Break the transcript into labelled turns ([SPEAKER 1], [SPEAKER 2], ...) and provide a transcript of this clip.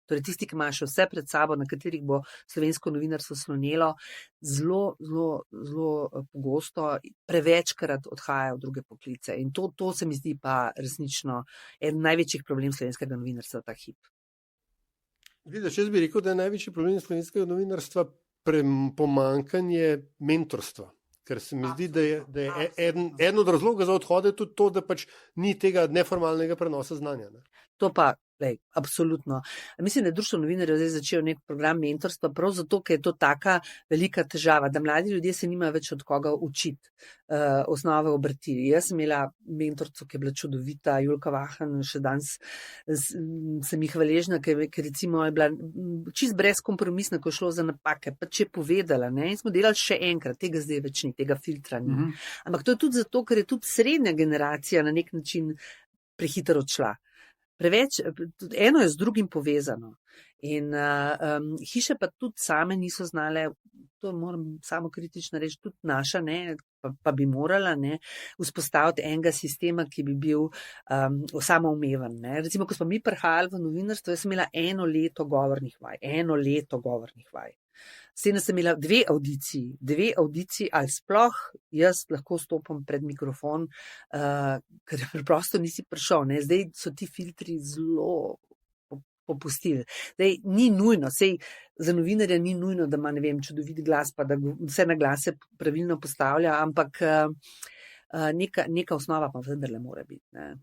[SPEAKER 1] torej tisti, ki imajo še vse pred sabo, na katerih bo slovensko novinarstvo slonelo, zelo pogosto, prevečkrat odhajajo v druge poklice. In to se mi zdi pa resnično eden največjih problem slovenskega novinarstva ta hip.
[SPEAKER 2] Vidiš, jaz bi rekel, da je največji problem slovenskega novinarstva pomanjkanje mentorstva. Ker se mi zdi, da je eden od razlogov za odhode tudi to, da pač ni tega neformalnega prenosa znanja. Ne?
[SPEAKER 1] To pa, absolutno. Mislim, da je Društvo novinarjev zdaj začelo nek program mentorstva, prav zato, ker je to taka velika težava, da mladi ljudje se nimajo več od koga učiti osnove obrti. Jaz sem imela mentorico, ki je bila čudovita, Julka Vahan, še danes sem jih hvaležna, ker recimo je bila čist brezkompromisna, ko je šlo za napake, pa če je povedala, ne, in smo delali še enkrat, tega zdaj več ni, tega filtra ni. Ampak to je tudi zato, ker je tudi srednja generacija na nek način prehitro odšla. Preveč, eno je z drugim povezano in hiše pa tudi same niso znale, to moram samo kritično reči, tudi naša, ne, pa bi morala, ne, vzpostaviti enega sistema, ki bi bil samoumeven. Ne. Recimo, ko smo mi prihajali v novinarstvo, jaz sem imela eno leto govornih vaj. S tem sem imela dve audiciji, ali sploh jaz lahko stopim pred mikrofon, ker preprosto nisi prišel. Ne. Zdaj so ti filtri zelo popustili. Zdaj ni nujno, sej za novinarja ni nujno, da ima, ne vem, čudovit glas, pa da vse na glase pravilno postavlja, ampak neka osnova pa vendarle mora biti. Ne.